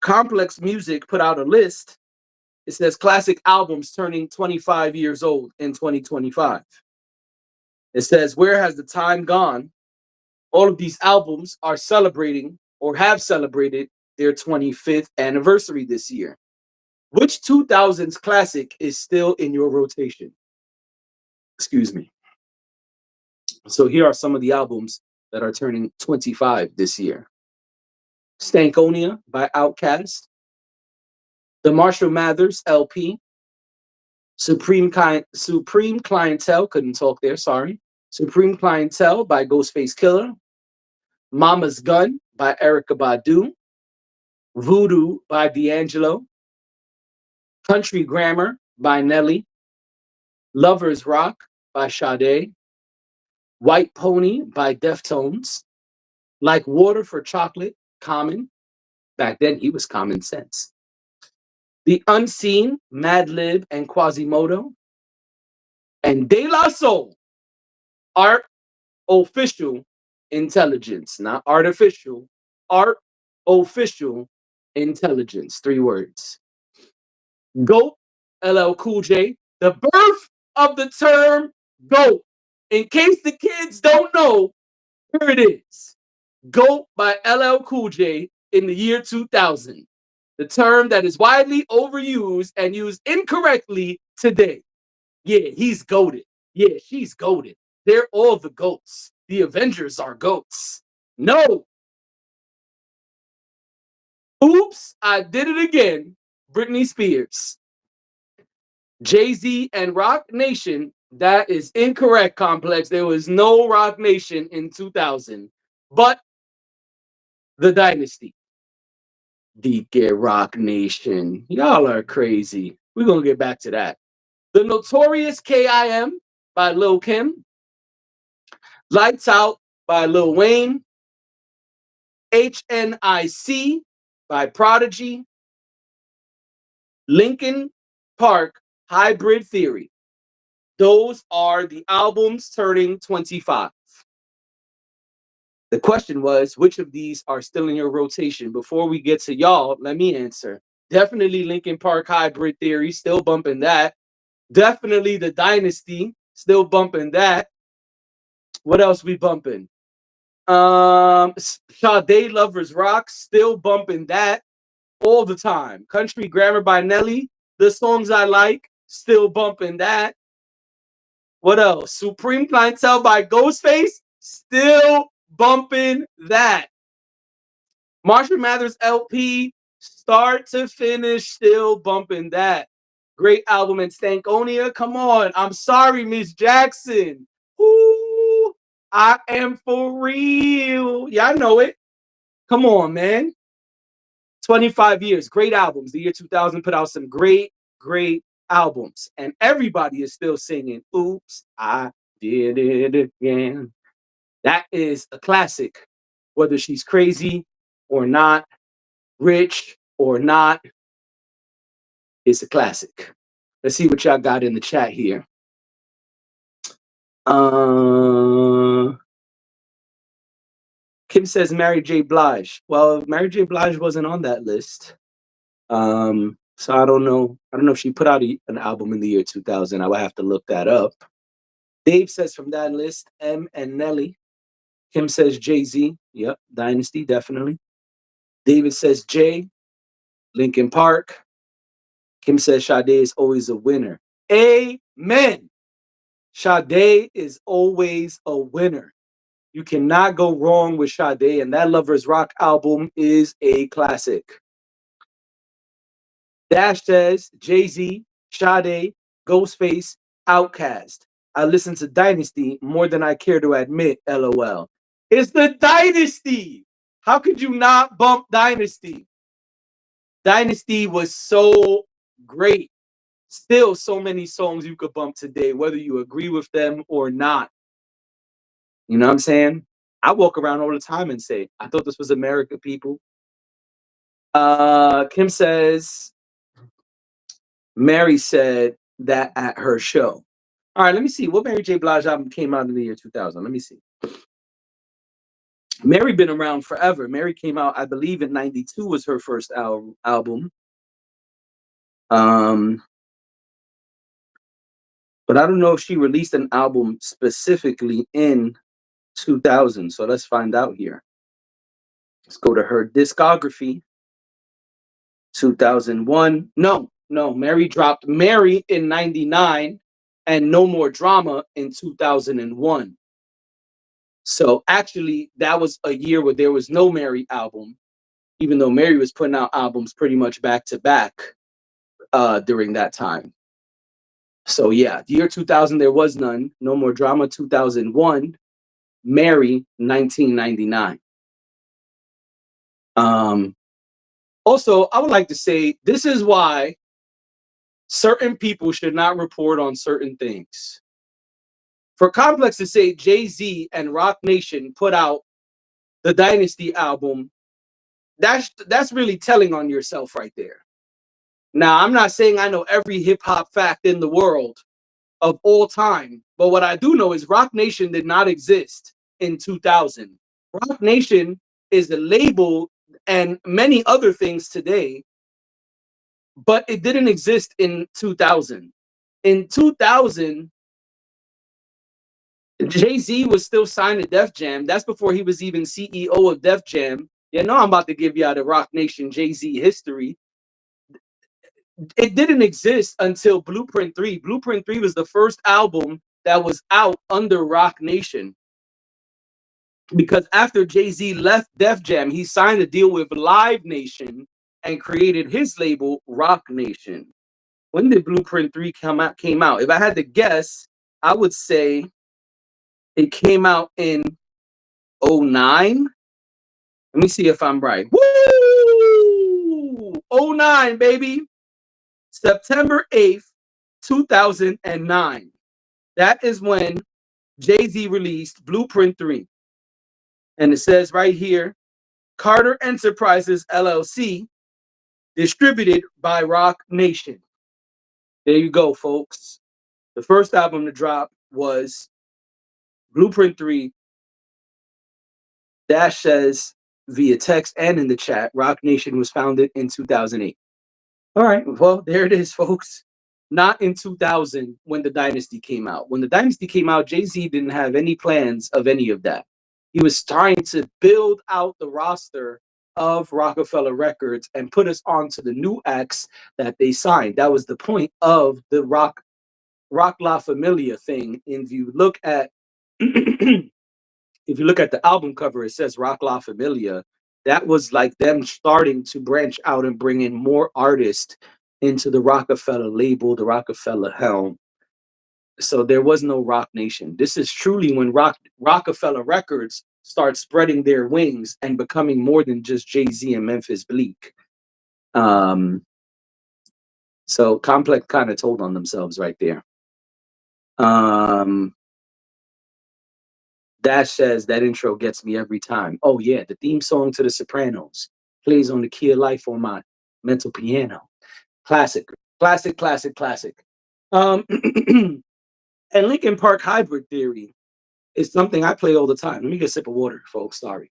Complex Music put out a list. It says classic albums turning 25 years old in 2025. It says, where has the time gone? All of these albums are celebrating or have celebrated their 25th anniversary this year. Which 2000s classic is still in your rotation? Excuse me. So here are some of the albums that are turning 25 this year. Stankonia by Outkast, the Marshall Mathers LP, Supreme Clientele, couldn't talk there, sorry. Supreme Clientele by Ghostface Killer, Mama's Gun by Erykah Badu, Voodoo by D'Angelo, Country Grammar by Nelly, Lover's Rock by Sade, White Pony by Deftones, Like Water for Chocolate, Common. Back then, he was Common Sense. The Unseen, Madlib and Quasimodo, and De La Soul, Art Official Intelligence, not artificial, Art Official Intelligence, 3 words. GOAT, LL Cool J, the birth of the term GOAT. In case the kids don't know, here it is. GOAT by LL Cool J in the year 2000. The term that is widely overused and used incorrectly today. Yeah, he's goated. Yeah, she's goated. They're all the goats. The Avengers are goats. No. Oops, I did it again. Britney Spears. Jay-Z and Rock Nation. That is incorrect, Complex. There was no Rock Nation in 2000. But the Dynasty. DK Rock Nation. Y'all are crazy. We're going to get back to that. The Notorious K.I.M. by Lil Kim. Lights Out by Lil Wayne. HNIC by Prodigy. Linkin Park Hybrid Theory. Those are the albums turning 25. The question was, which of these are still in your rotation? Before we get to y'all, let me answer. Definitely Linkin Park Hybrid Theory, still bumping that. Definitely The Dynasty, still bumping that. What else we bumping? Sade Lovers Rock, still bumping that all the time. Country Grammar by Nelly, the songs I like, still bumping that. What else? Supreme Clientele by Ghostface, still bumping that. Marshall Mathers LP, start to finish, still bumping that. Great album. And Stankonia, come on. I'm sorry, Miss Jackson. Ooh, I am for real. Yeah, I know it. Come on, man. 25 years, great albums. The year 2000 put out some great, great albums. And everybody is still singing, Oops, I Did It Again. That is a classic. Whether she's crazy or not, rich or not, it's a classic. Let's see what y'all got in the chat here. Kim says Mary J. Blige. Well, Mary J. Blige wasn't on that list. So I don't know. I don't know if she put out an album in the year 2000. I would have to look that up. Dave says from that list, M and Nelly. Kim says Jay-Z. Yep, Dynasty, definitely. David says Jay, Linkin Park. Kim says Sade is always a winner. Amen. Sade is always a winner. You cannot go wrong with Sade, and that Lovers Rock album is a classic. Dash says Jay-Z, Sade, Ghostface, Outkast. I listen to Dynasty more than I care to admit, LOL. It's the Dynasty. How could you not bump Dynasty? Dynasty was so great. Still so many songs you could bump today, whether you agree with them or not. You know what I'm saying? I walk around all the time and say, I thought this was America, people. Kim says, Mary said that at her show. All right, let me see. What Mary J. Blige album came out in the year 2000? Let me see. Mary been around forever. Mary came out, I believe, in '92 was her first album. Um, but I don't know if she released an album specifically in 2000. So let's find out here. Let's go to her discography. 2001. No, no. Mary dropped Mary in '99 and No More Drama in 2001. So actually, that was a year where there was no Mary album, even though Mary was putting out albums pretty much back to back during that time. So yeah, the year 2000 there was none. No More Drama 2001. Mary 1999. Um, Also, I would like to say this is why certain people should not report on certain things. For Complex to say Jay-Z and Rock Nation put out the Dynasty album, that's really telling on yourself right there. Now, I'm not saying I know every hip hop fact in the world of all time, but what I do know is Rock Nation did not exist in 2000. Rock Nation is a label and many other things today, but it didn't exist in 2000. In 2000, Jay-Z was still signed to Def Jam. That's before he was even CEO of Def Jam. Yeah, no, I'm about to give y'all the Rock Nation Jay-Z history. It didn't exist until Blueprint 3. Blueprint 3 was the first album that was out under Rock Nation. Because after Jay-Z left Def Jam, he signed a deal with Live Nation and created his label, Rock Nation. When did Blueprint 3 came out? If I had to guess, I would say it came out in '09. Let me see if I'm right. Woo! '09, baby. September 8th, 2009. That is when Jay-Z released Blueprint 3. And it says right here, Carter Enterprises LLC, distributed by Rock Nation. There you go, folks. The first album to drop was Blueprint 3. Dash says via text and in the chat, Rock Nation was founded in 2008. All right, well, there it is, folks. Not in 2000 when the Dynasty came out. When the Dynasty came out, Jay-Z didn't have any plans of any of that. He was trying to build out the roster of Rockefeller Records and put us onto the new acts that they signed. That was the point of the Rock La Familia thing. If you look at if you look at the album cover, it says Rock La Familia. That was like them starting to branch out and bring in more artists into the Rockefeller label, the Rockefeller helm. So there was no Rock Nation. This is truly when Rockefeller Records start spreading their wings and becoming more than just Jay-Z and Memphis Bleak. So Complex kind of told on themselves right there. Dash says that intro gets me every time. Oh yeah, the theme song to The Sopranos plays on the key of life on my mental piano. Classic, classic, classic, classic. And Linkin Park Hybrid Theory is something I play all the time. Let me get a sip of water, folks. Sorry.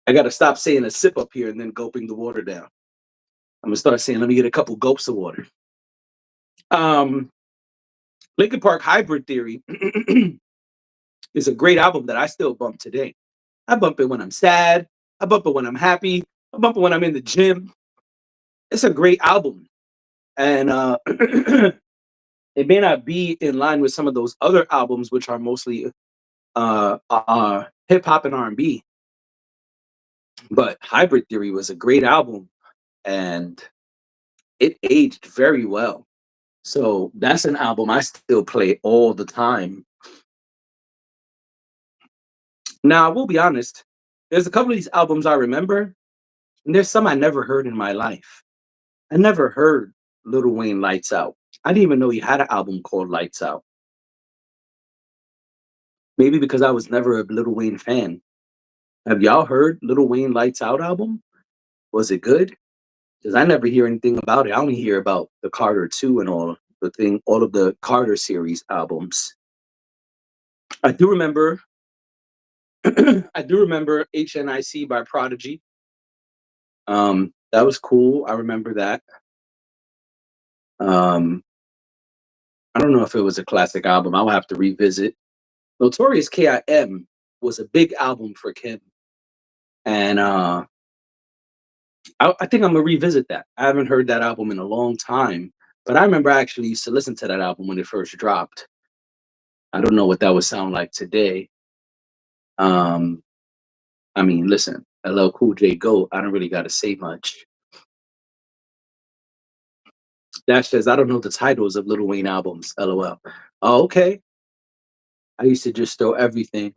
I got to stop saying a sip up here and then gulping the water down. I'm gonna start saying, let me get a couple gulps of water. Linkin Park Hybrid Theory is a great album that I still bump today. I bump it when I'm sad. I bump it when I'm happy. I bump it when I'm in the gym. It's a great album. And it may not be in line with some of those other albums, which are mostly hip hop and R&B. But Hybrid Theory was a great album and it aged very well. So that's an album I still play all the time. Now, I will be honest, there's a couple of these albums I remember, and there's some I never heard in my life. I never heard Lil Wayne Lights Out. I didn't even know he had an album called Lights Out. Maybe because I was never a Lil Wayne fan. Have y'all heard Little Wayne Lights Out album? Was it good? Because I never hear anything about it. I only hear about the Carter 2 and all of the Carter series albums. I do remember I do remember HNIC by Prodigy. That was cool. I remember that. Um, I don't know if it was a classic album. I'll have to revisit. Notorious K.I.M was a big album for Kim. And I think I'm gonna revisit that. I haven't heard that album in a long time, but I remember I actually used to listen to that album when it first dropped. I don't know what that would sound like today. Um, I mean, listen, LL Cool J Goat. I don't really got to say much. That says I don't know the titles of Lil Wayne albums. LOL. Oh, okay. I used to just throw everything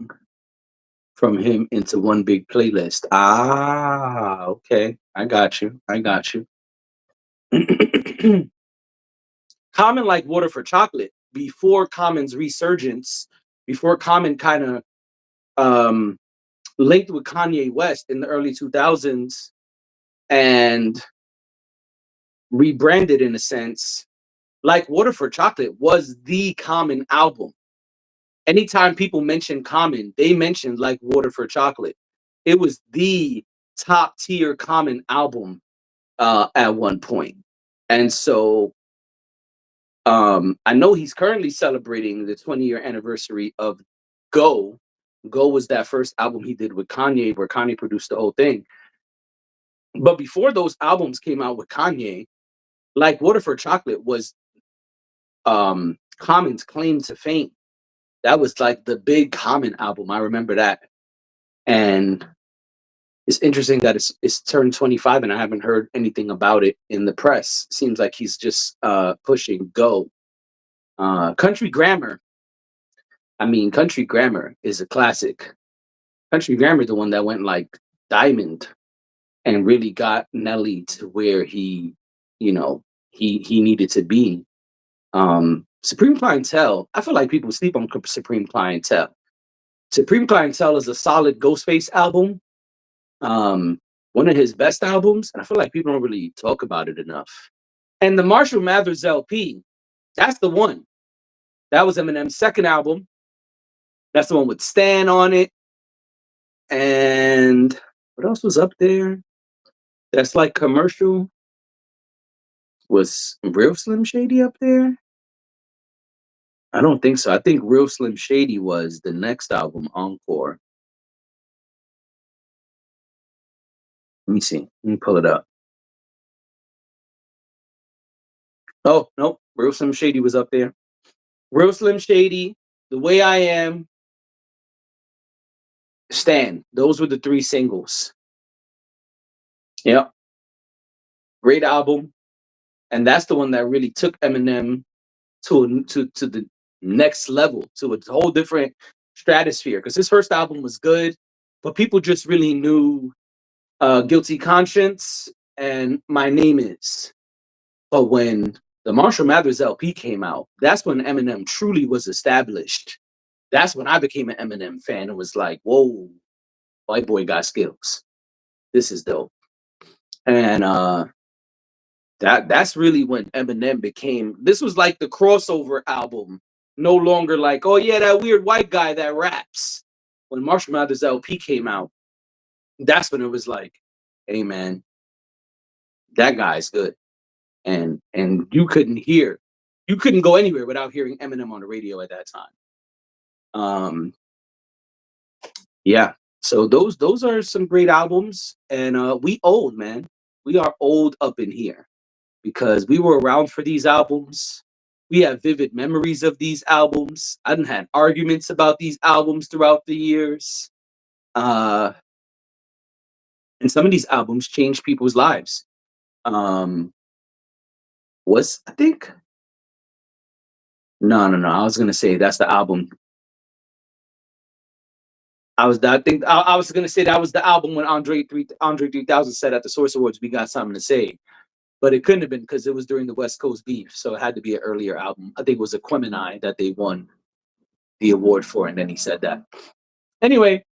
from him into one big playlist. Ah, okay. I got you. I got you. Common like Water for Chocolate before Common's resurgence, before Common kind of um, linked with Kanye West in the early 2000s and rebranded in a sense. Like Water for Chocolate was the Common album. Anytime people mention Common, they mentioned like Water for Chocolate. It was the top tier Common album at one point. And so I know he's currently celebrating the 20-year anniversary of Go. Go was that first album he did with Kanye, where Kanye produced the whole thing. But before those albums came out with Kanye, like Water for Chocolate was Common's claim to fame. That was like the big Common album. I remember that. And it's interesting that it's turned 25 and I haven't heard anything about it in the press. Seems like he's just pushing Go. Country Grammar. I mean, Country Grammar is a classic. Country Grammar, the one that went like diamond and really got Nelly to where you know, he needed to be. Supreme Clientele. I feel like people sleep on Supreme Clientele. Supreme Clientele is a solid Ghostface album. One of his best albums, and I feel like people don't really talk about it enough. And the Marshall Mathers LP, that's the one. That was Eminem's second album. That's the one with Stan on it. And what else was up there? That's like commercial. Was Real Slim Shady up there? I don't think so. I think Real Slim Shady was the next album, Encore. Let me see. Let me pull it up. Oh, nope. Real Slim Shady was up there. Real Slim Shady, The Way I Am, Stan. Those were the three singles. Yep. Great album. And that's the one that really took Eminem to the next level, to a whole different stratosphere. Because his first album was good, but people just really knew Guilty Conscience and My Name Is. But when the Marshall Mathers LP came out, that's when Eminem truly was established. That's when I became an Eminem fan and was like, whoa, white boy got skills. This is dope. And that's really when Eminem became, this was like the crossover album. No longer like, oh yeah, that weird white guy that raps. When Marshall Mathers LP came out, that's when it was like, hey man, that guy's good. And you couldn't go anywhere without hearing Eminem on the radio at that time. Yeah. So those are some great albums, and we old, man. We are old up in here because we were around for these albums. We have vivid memories of these albums. I done had arguments about these albums throughout the years. Uh, and some of these albums changed people's lives. Um, was I think no. I was gonna say that's the album. I was gonna say that was the album when Andre 3000 said at the Source Awards, "We got something to say," but it couldn't have been because it was during the West Coast beef, so it had to be an earlier album. I think it was Aquemini that they won the award for, and then he said that. Anyway,